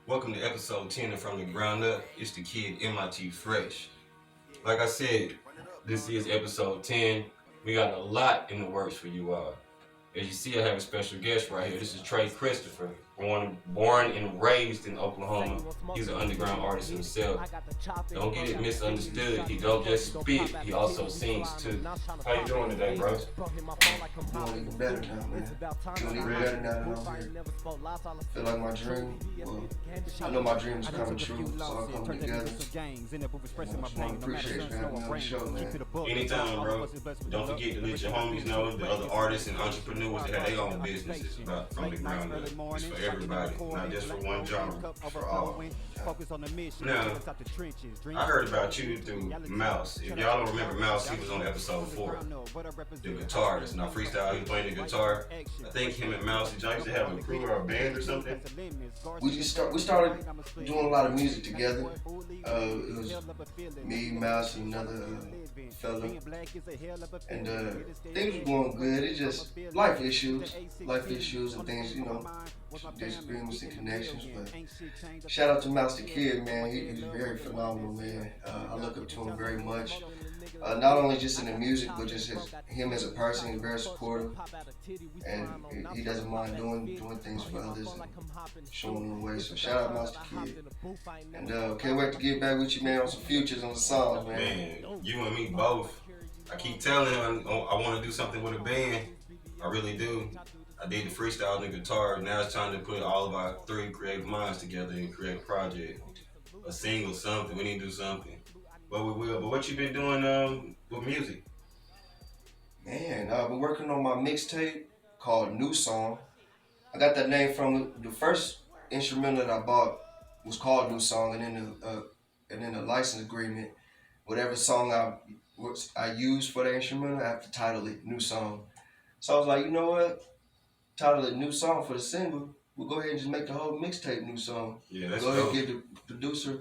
Welcome to episode 10 of From the Ground Up. It's the kid Mitfresh. Like I said, this is episode 10. We got a lot in the works for you all. As you see, I have a special guest right here. This is Trey Christopher, born and raised in Oklahoma. He's an underground artist himself. Don't get it misunderstood. He don't just spit, he also sings too. How you doing today, bro? Doing even better now, man. Doing even better now that I'm here. Feel like my dream, well, I know my dream is coming true. It's all coming together. I appreciate you having me on the show, man. Anytime, bro. Don't forget to let your homies know, the other artists and entrepreneurs that have their own businesses about From the Ground Up. It's for everybody, not just for one genre, for all. Now, I heard about you through Mouse. If y'all don't remember Mouse, he was on episode 4, the guitarist. Now Freestyle, he was playing the guitar. I think him and Mouse, did y'all used to have a crew or a band or something? We started doing a lot of music together. It was me, Mouse, and another fella, and things were going good. It's just life issues and things, disagreements and connections. But shout out to Mouse the Kid, man. He's very phenomenal, man. I look up to him very much. Not only just in the music, but just him as a person. He's very supportive, and he doesn't mind doing things for others and showing them the way. So shout out Mouse the Kid, and can't wait to get back with you, man, on some futures on the songs, man. Man, you and me both. I keep telling him I want to do something with a band. I really do. I did the freestyle and the guitar. Now it's time to put all of our 3 creative minds together and create a project, a single, something. We need to do something. But we will. But what you been doing with music? Man, I've been working on my mixtape called New Song. I got that name from the first instrumental that I bought was called New Song, and then the license agreement, whatever song I use for the instrumental, I have to title it New Song. So I was like, you know what? Title it New Song for the single. We'll go ahead and just make the whole mixtape New Song. Yeah, that's go ahead dope. and give the producer.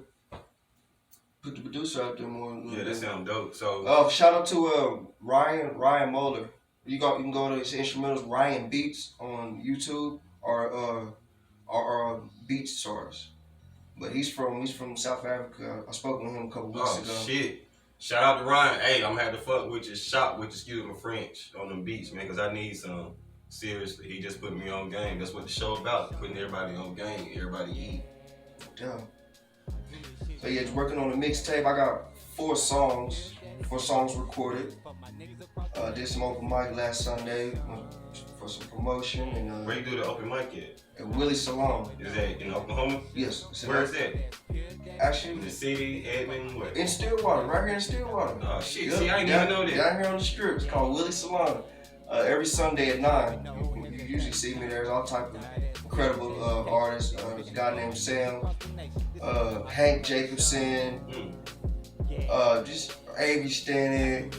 Put the producer out there more. Yeah, that sounds dope. So, shout out to Ryan Moeller. You can go to his instrumentals, Ryan Beats on YouTube or Beat Source. But he's from South Africa. I spoke with him a couple weeks ago. Oh shit! Shout out to Ryan. Hey, I'm gonna have to fuck with your shop with, excuse my French, on them beats, man, because I need some. Seriously, he just put me on game. That's what the show about, putting everybody on game, everybody eat. Yeah. So yeah, just working on the mixtape. I got 4 songs recorded. Did some open mic last Sunday for some promotion. And where you do the open mic at? Willie Salon. Is that in Oklahoma? Yes. Where is that? Actually, In the city, Edmond, what? in Stillwater, right here in Stillwater. Oh shit, Yep. see, I ain't even know that. Down here on the strip. It's called Willie Salon. Every Sunday at 9. You usually see me there. There's all type of incredible artists. There's a guy named Sam, Hank Jacobson, just Avery Stanek,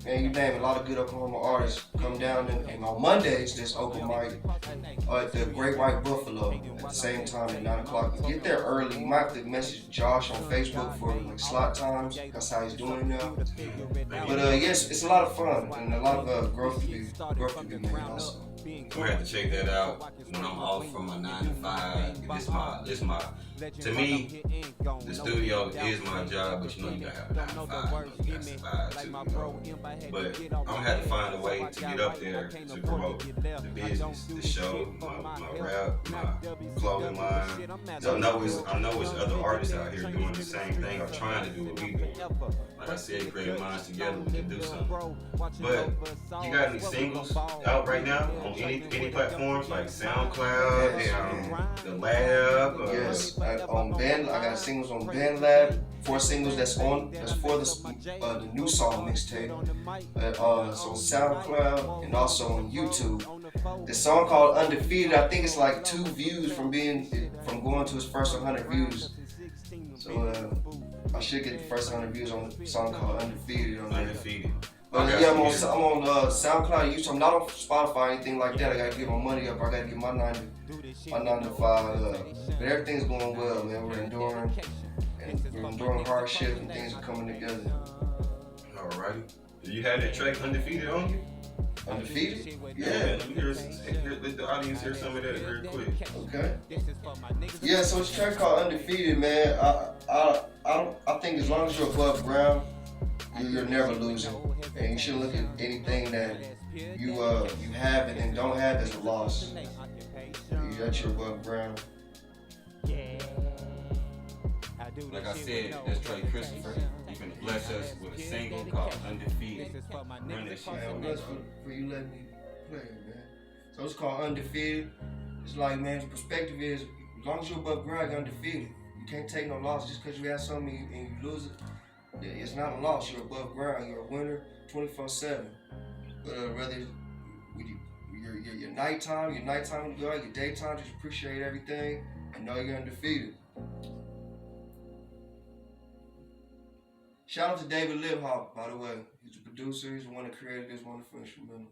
man, you name it. A lot of good Oklahoma artists come down, and on Mondays, there's open mic at the Great White Buffalo at the same time at 9 o'clock. Get there early. You might have to message Josh on Facebook for like slot times. That's how he's doing it now. But yes, it's a lot of fun and a lot of growth to be made also. I'm gonna have to check that out when I'm off from my 9 to 5. To me, the studio is my job, but you gotta have a 9 to 5, you gotta survive too, But I'm gonna have to find a way to get up there to promote the business, the show, my rap, my clothing line. So I know it's other artists out here doing the same thing or trying to do what we do. Like I said, creative minds together, we can do something. But you got any singles out right now on any platforms like SoundCloud and the Lab? Yes, on Band. I got singles on BandLab. 4 singles that's for the New Song mixtape. It's on SoundCloud and also on YouTube. The song called Undefeated. I think it's like 2 views from going to his first 100 views. So I should get the first 100 views on the song called Undefeated. Undefeated. But yeah, I'm on SoundCloud, YouTube. I'm not on Spotify or anything like that. I gotta get my money up. I gotta get my 9 to 5. But everything's going well, man. We're enduring hardship and things are coming together. Alrighty. Do you have that track Undefeated on you? Undefeated? Yeah, let the audience hear some of that very quick. Okay. Yeah, so it's a track called Undefeated, man. I think as long as you're above ground, you're never losing. And you shouldn't look at anything that you have and then don't have as a loss. That you're above ground. Like I said, that's Trey Christopher. He's gonna bless us with a single called Undefeated. Run that shit Man, for I'm me. blessed for you letting me play it, man. So it's called Undefeated. It's like, man, the perspective is, as long as you're above ground, you're undefeated. You can't take no loss just because you have something and you lose it. It's not a loss. You're above ground. You're a winner 24/7. Whether your nighttime, your daytime, just appreciate everything and know you're undefeated. Shout out to David Liphop, by the way. He's the producer. He's the one that created this wonderful instrumental.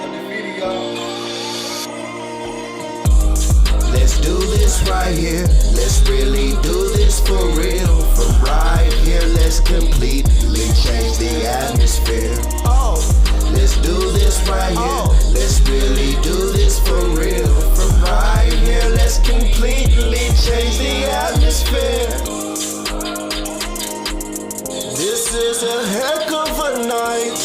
Undefeated, y'all. Let's do this right here. Let's really do this for real. From right here, let's completely change the atmosphere. Oh, let's do this right here. Let's really do this for real. From right here, let's completely change the atmosphere. This is a heck of a night.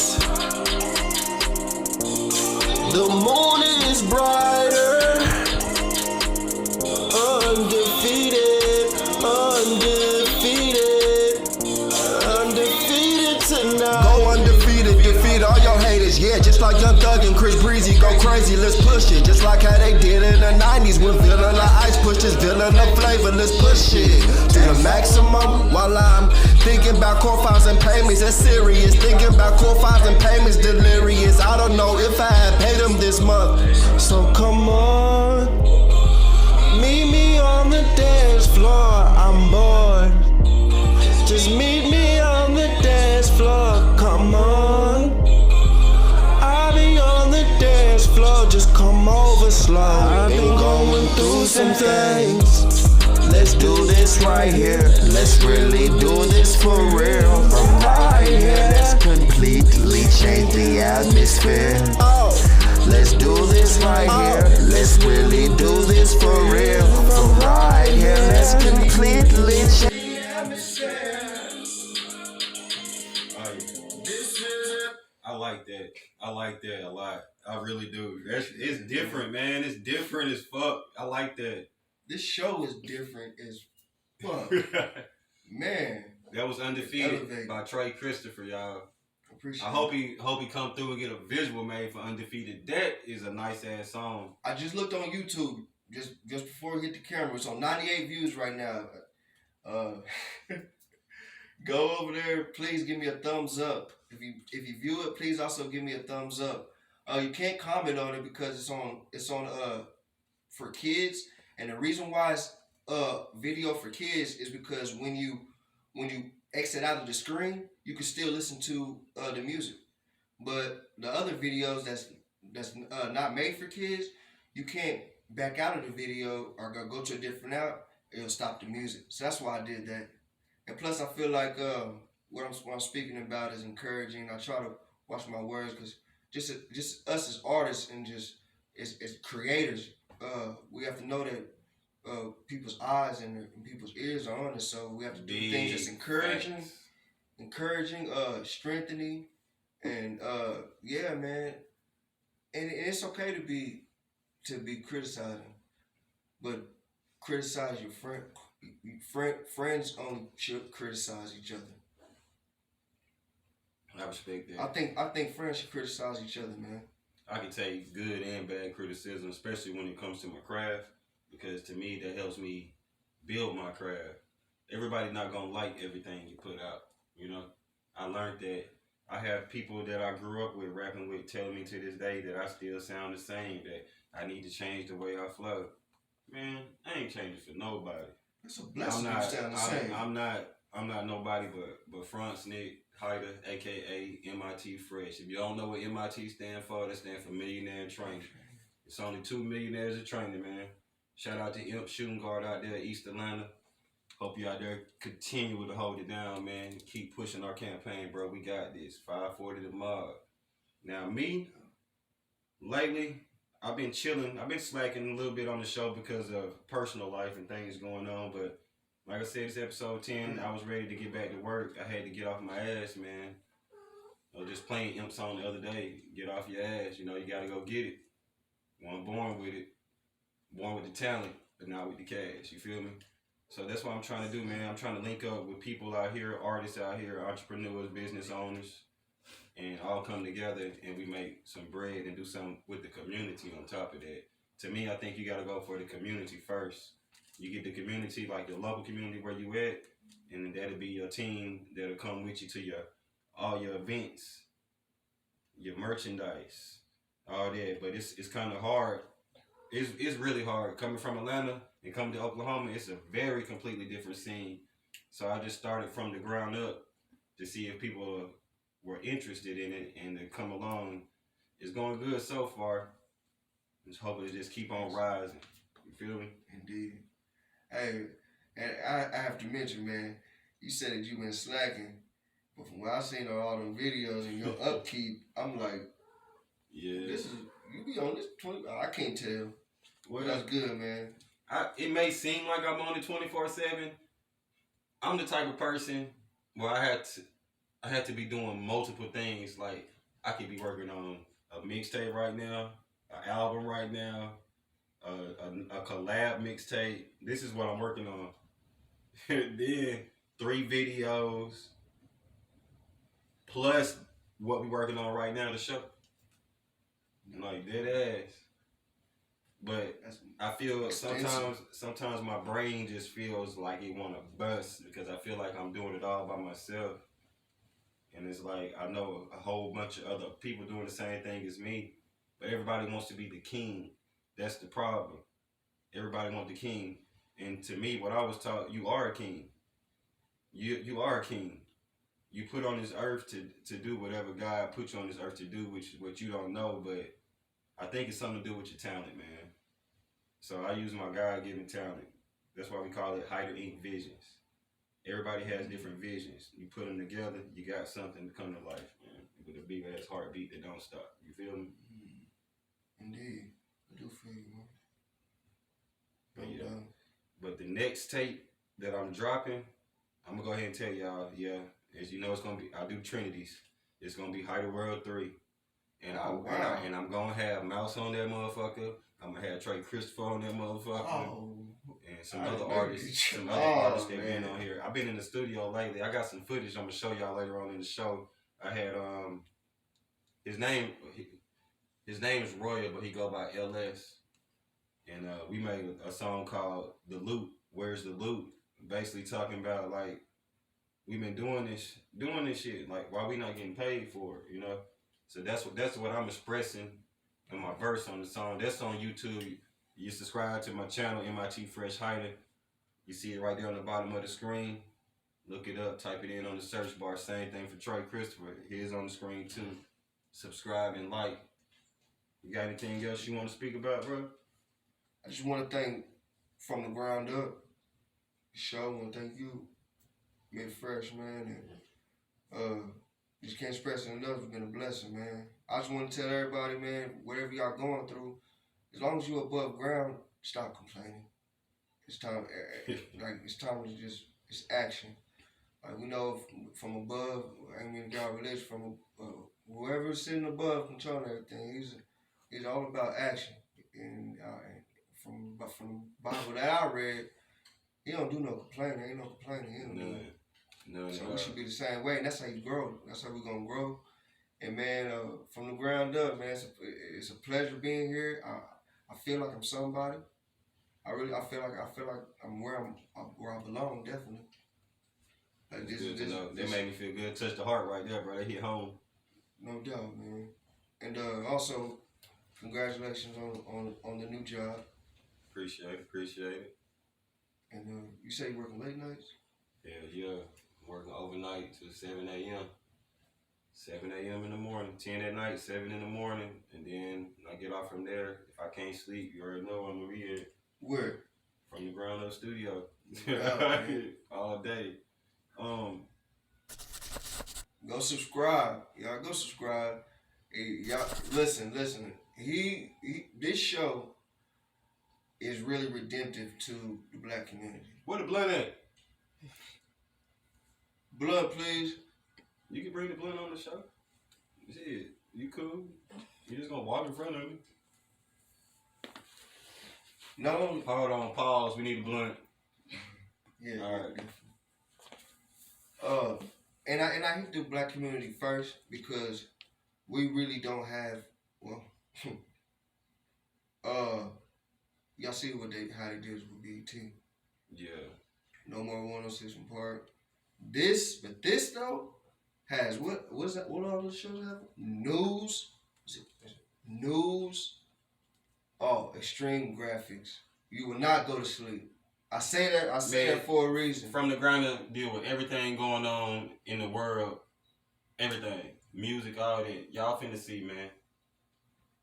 The moon is brighter. Undefeated, undefeated tonight. Go undefeated, defeat all your haters. Yeah, just like Young Thug and Chris Breezy, go crazy, let's push it. Just like how they did in the 90s when Villain of Ice pushed this Villain of Flavor, let's push it to the maximum. While I'm thinking about core files and payments, that's serious. Thinking about core files and payments, delirious. I don't know if I had paid them this month. So come on. Meet me on the dance floor, I'm bored. Just meet me on the dance floor, come on. I'll be on the dance floor, just come over slow. I've been going through some things. Let's do this right here. Let's really do this for real. From right here, let's completely change the atmosphere. Let's do this right here. Let's really do this for real. From right here, let's completely change the atmosphere. I like that. I like that a lot. I really do. It's different, man. It's different as fuck. I like that. This show is different as fuck. Man. That was Undefeated Elevated. by Trey Christopher, y'all. Appreciate I hope he come through and get a visual made for Undefeated. That is a nice ass song. I just looked on YouTube just before we hit the camera. It's on 98 views right now. Go over there. Please give me a thumbs up. If you view it, please also give me a thumbs up. You can't comment on it because it's on for kids, and the reason why it's video for kids is because when you exit out of the screen, you can still listen to the music. But the other videos that's not made for kids, you can't back out of the video or go to a different app. It'll stop the music. So that's why I did that. And plus, I feel like what I'm speaking about is encouraging. I try to watch my words because just us as artists and just as creators, we have to know that people's eyes and people's ears are on us. So we have to do things that's encouraging, strengthening, and yeah, man. And it's okay to be criticizing, but criticize your friend. Friends only should criticize each other. I respect that. I think friends should criticize each other, man. I can take good and bad criticism, especially when it comes to my craft, because to me that helps me build my craft. Everybody not gonna like everything you put out, you know. I learned that I have people that I grew up with rapping with telling me to this day that I still sound the same, that I need to change the way I flow. Man, I ain't changing for nobody. It's a blessing you sound the same. I'm I'm not nobody but Franz Nick HIDER, aka Mitfresh. If you don't know what MIT stand for, that stand for Millionaire Training. It's only 2 millionaires of training, man. Shout out to Imp Shooting Guard out there, East Atlanta. Hope you out there continue to hold it down, man. Keep pushing our campaign, bro. We got this. 540 the mob. Now me, lately, I've been chilling. I've been slacking a little bit on the show because of personal life and things going on. But like I said, it's episode 10. I was ready to get back to work. I had to get off my ass, man. I was just playing Imp song the other day. Get off your ass. You know, you got to go get it. I'm born with it. Born with the talent, but not with the cash. You feel me? So that's what I'm trying to do, man. I'm trying to link up with people out here, artists out here, entrepreneurs, business owners, and all come together and we make some bread and do something with the community on top of that. To me, I think you got to go for the community first. You get the community, like your local community where you at, and then that'll be your team that'll come with you to all your events, your merchandise, all that. But it's kind of hard. It's really hard. Coming from Atlanta and coming to Oklahoma, it's a very completely different scene. So I just started from the ground up to see if people were interested in it and to come along. It's going good so far. Just hoping to just keep on rising. You feel me? Indeed. Hey, and I have to mention, man, you said that you been slacking, but from what I seen on all them videos and your upkeep, I'm like, yeah, this is, you be on this 20, I can't tell. Well, that's good, man. It may seem like I'm on it 24/7. I'm the type of person where I had to be doing multiple things. Like I could be working on a mixtape right now, an album right now, a collab mixtape. This is what I'm working on. Then 3 videos plus what we working on right now, the show. Like dead ass. But I feel sometimes my brain just feels like it want to bust because I feel like I'm doing it all by myself. And it's like I know a whole bunch of other people doing the same thing as me, but everybody wants to be the king. That's the problem. Everybody wants the king. And to me, what I was taught, you are a king. You are a king. You put on this earth to do whatever God put you on this earth to do, which what you don't know, but I think it's something to do with your talent, man. So I use my God-given talent. That's why we call it HIDER Inc. Visions. Everybody has different visions. You put them together, you got something to come to life, man. With a big-ass heartbeat that don't stop. You feel me? Indeed. I do feel you, man. But yeah. But the next tape that I'm dropping, I'm going to go ahead and tell y'all, as you know, it's going to be, I do Trinities. It's going to be HIDER World 3. And I'm going to have Mouse on that motherfucker. I'm going to have Trey Christopher on that motherfucker. And some other artists that been on here. I've been in the studio lately. I got some footage I'm going to show y'all later on in the show. I had, his name is Royal, but he go by LS. And we made a song called The Loot, Where's the Loot? Basically talking about, like, we've been doing this shit. Like, why we not getting paid for it, you know? So that's what I'm expressing in my verse on the song. That's on YouTube. You subscribe to my channel, Mitfresh HIDER. You see it right there on the bottom of the screen. Look it up, type it in on the search bar. Same thing for Trey Christopher. His on the screen too. Subscribe and like. You got anything else you want to speak about, bro? I just want to thank from the ground up. I want to thank you, Mitfresh, man. And just can't express it enough. It's been a blessing, man. I just want to tell everybody, man, whatever y'all going through, as long as you above ground, stop complaining. It's time, it's time to just, it's action. Like we know from above, I mean, God religion from whoever's sitting above controlling everything. He's all about action. And from the Bible that I read, he don't do no complaining. Ain't no complaining. He don't do it. No. So we should be the same way, and that's how you grow. That's how we're gonna grow. And man, from the ground up, man, it's a pleasure being here. I feel like I'm somebody. I feel like I'm where I belong, definitely. Like That made me feel good. Touch the heart right there, bro. That hit home. No doubt, man. And also, congratulations on the new job. Appreciate it. And you say you working late nights? Yeah. Working overnight till 7 a.m. 7 a.m. in the morning, 10 at night, 7 in the morning, and then I get off from there. If I can't sleep, you already know I'm gonna be here. Where? From the ground up studio. Yeah, all day. Go subscribe. Y'all go subscribe. Hey, y'all listen. This show is really redemptive to the black community. Where the blunt at? Blood, please. You can bring the blunt on the show. Shit, you cool? You just gonna walk in front of me? No. Hold on, pause. We need a blunt. Yeah. All right. And I hit the black community first because we really don't have, well, y'all see how they did with BET. Yeah. No more 106 and Park. This though has what's that? What all those shows have? News. Is it news? Oh, extreme graphics. You will not go to sleep. I say that for a reason. From the ground up, deal with everything going on in the world, everything, music, all that. Y'all finna see, man.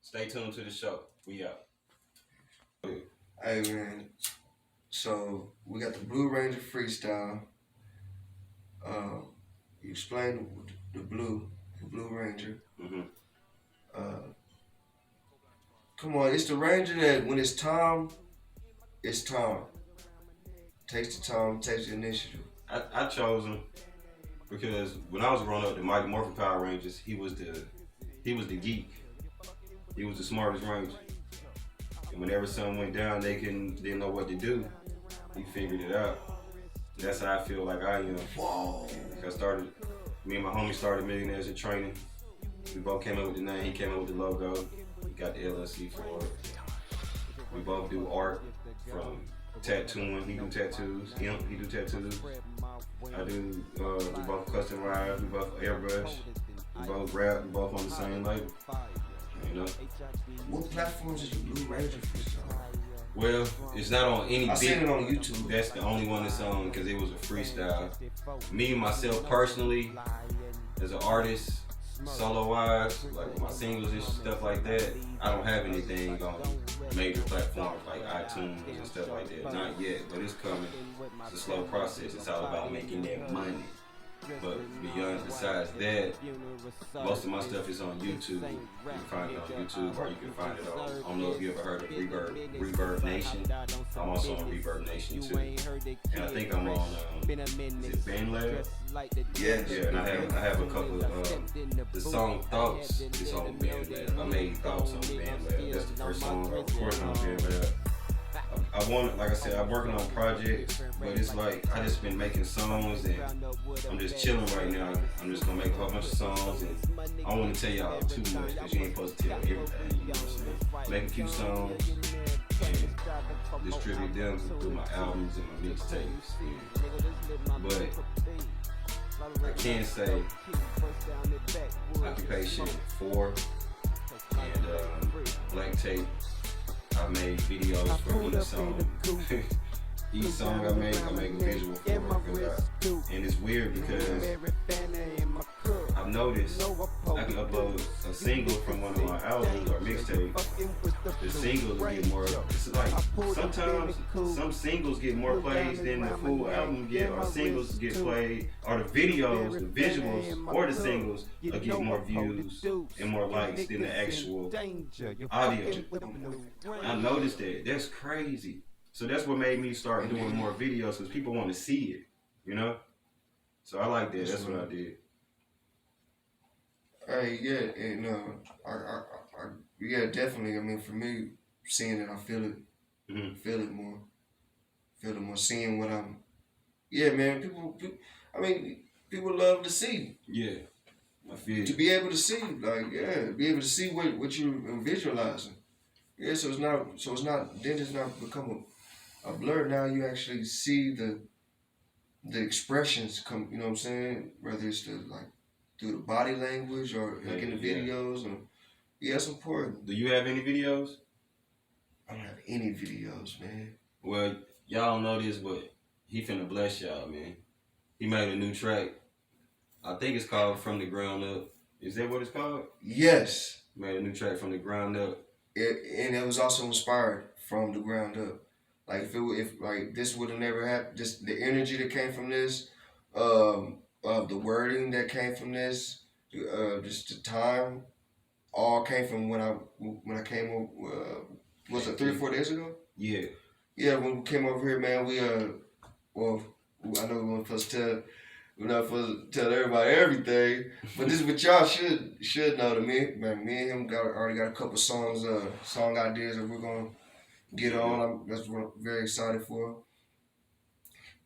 Stay tuned to the show. We out. Hey man, so we got the Blue Ranger freestyle. You explained the Blue Ranger. Mm-hmm. Come on, it's the Ranger that when it's time, it's time. Takes the time, takes the initiative. I chose him because when I was growing up, the Mighty Morphin Power Rangers, he was the geek. He was the smartest Ranger. And whenever something went down, they didn't know what to do. He figured it out. And that's how I feel like I am. Whoa. Me and my homie started Millionaires in Training. We both came up with the name. He came up with the logo. We got the LLC for it. We both do art from tattooing. He do tattoos. He do tattoos. I do. We both custom ride. We both airbrush. We both rap. We both on the same label. You know. What platforms is the Blue Ranger freestyle? Well, it's not on any. I seen it on YouTube. That's the only one that's on because it was a freestyle. Me myself personally, as an artist, solo wise, like with my singles and stuff like that, I don't have anything on major platforms like iTunes and stuff like that. Not yet, but it's coming. It's a slow process. It's all about making that money. But besides that, most of my stuff is on YouTube. You can find it on YouTube, or you can find it on, I don't know if you ever heard of Reverb Nation. I'm also on Reverb Nation too. And I think I'm on, is it BandLab? Yeah, and I have a couple of, the song Thoughts is on BandLab. I made Thoughts on BandLab. That's the first song I recorded on BandLab. Like I said, I'm working on projects, but it's like I just been making songs and I'm just chilling right now. I'm just gonna make a whole bunch of songs and I don't want to tell y'all too much because you ain't supposed to tell everything. You know what I'm saying? Make a few songs and distribute them through my albums and my mixtapes. But I can say Occupation 4 and Black Tape. I made videos for each song. Each song I make a visual for it. And it's weird because I've noticed I can upload a single from one of my albums or mixtapes. The singles get more, it's like sometimes some singles get more plays than the full album get, or singles get played, or the videos, the visuals, or the singles get more views and more likes than the actual audio. I noticed that. That's crazy. So that's what made me start doing more videos because people want to see it, you know? So I like that. That's what I did. Hey, yeah, and yeah, definitely. I mean, for me, seeing it, I feel it, feel it more, seeing what I'm. Yeah, man. People love to see. Yeah, I feel to be able to see, like, yeah, be able to see what you're visualizing. Yeah, so it's not. Then it's not become a blur. Now you actually see the expressions come. You know what I'm saying? Whether it's through the body language or like in the videos, or it's important. Do you have any videos? I don't have any videos, man. Well, y'all don't know this, but he finna bless y'all, man. He made a new track. I think it's called From the Ground Up. Is that what it's called? Yes. Made a new track From the Ground Up. And it was also inspired from the ground up. Like if like this would have never happened, just the energy that came from this, the wording that came from this, just the time, all came from when I came over. Was it 3 or 4 days ago? Yeah. Yeah, when we came over here, man, well, I know we're not supposed to tell everybody everything, but this is what y'all should know. To me, man, me and him already got a couple songs, song ideas that we're gonna get on. That's what I'm very excited for.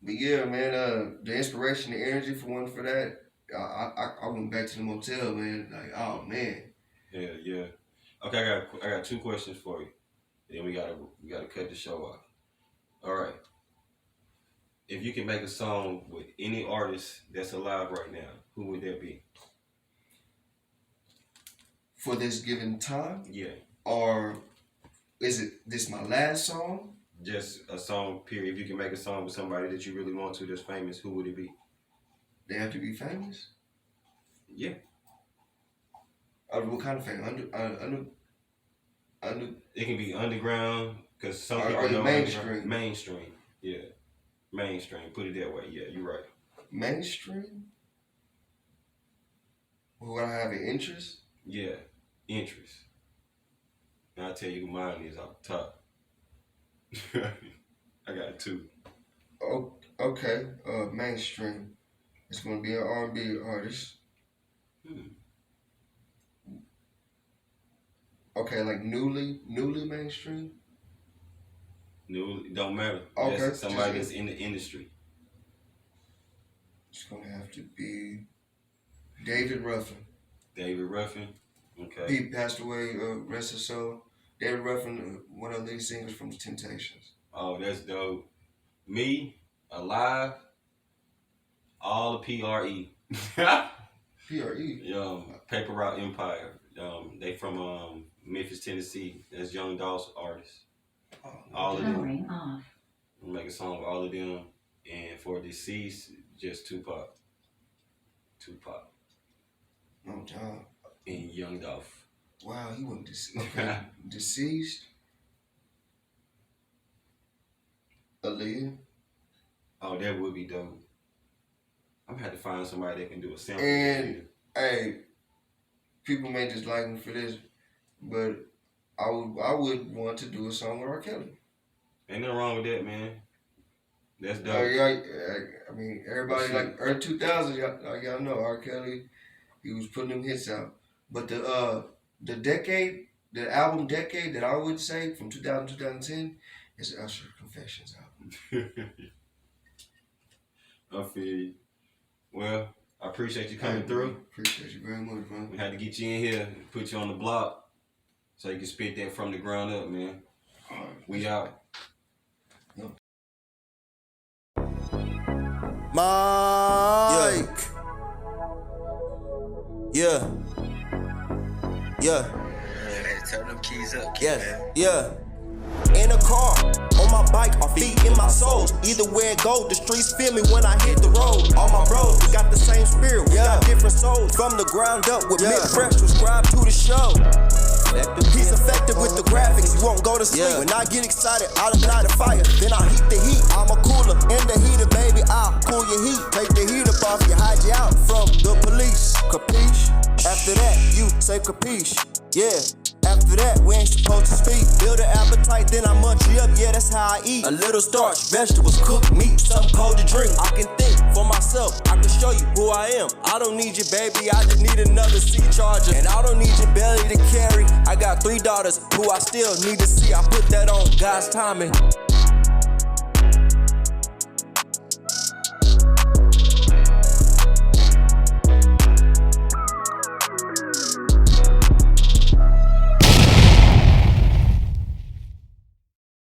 But yeah, man, the inspiration, the energy for that, I went back to the motel, man. Like, oh man. Yeah. Okay, I got 2 questions for you. Then we gotta cut the show off. All right. If you can make a song with any artist that's alive right now, who would that be? For this given time? Yeah. Or is this my last song? Just a song, period. If you can make a song with somebody that you really want to that's famous, who would it be? They have to be famous? Yeah. What kind of fame? It can be underground, because some people are know mainstream. Mainstream, yeah. Mainstream, put it that way. Yeah, you're right. Mainstream? Would I have an interest? Yeah, interest. And I'll tell you who mine is off the top. I got 2. Oh, okay. Mainstream. It's gonna be an R&B artist. Okay, like newly mainstream. New, don't matter. Okay. That's somebody that's in the industry. It's gonna have to be David Ruffin. David Ruffin. Okay. He passed away, rest his soul. David Ruffin, one of the lead singers from The Temptations. Oh, that's dope. Me, alive, all the PRE. PRE? Paper Route Empire. They from Memphis, Tennessee. That's Young Dolph's artists. All of them. Off. Make a song with all of them. And for deceased, just Tupac. No job. And Young Dolph. Wow, he wasn't deceased. Okay. Deceased. Aaliyah. Oh, that would be dope. I'm gonna have to find somebody that can do a sample. And hey, people may just like me for this, but I would want to do a song with R. Kelly. Ain't nothing wrong with that, man. That's dope. I mean, everybody like early 2000s, y'all know R. Kelly. He was putting them hits out, but the decade, the album decade that I would say from 2000 to 2010 is Usher Confessions album. I feel you. Well, I appreciate you coming through. Appreciate you very much, man. We had to get you in here, put you on the block, so you can spit that from the ground up, man. We out. Mike. Yeah. Turn them keys up, Yeah. In a car, on my bike, our feet in my soul. Either way it go, the streets feel me when I hit the road. All my bros, we got the same spirit, we got different souls. From the ground up with Mitfresh, subscribe to the show. He's effective with the graphics, you won't go to sleep. When I get excited, I'll ignite a fire, then I heat the heat. I'm a cooler, in the heater, baby, I'll cool your heat. Take the heat up off you, hide you out from the police. Capiche? After that, you say capiche. Yeah. After that, we ain't supposed to speak. Build an appetite, then I munch you up, yeah, that's how I eat. A little starch, vegetables, cooked meat, something cold to drink. I can think for myself, I can show you who I am. I don't need you, baby, I just need another C charger. And I don't need your belly to carry. I got 3 daughters who I still need to see. I put that on God's timing.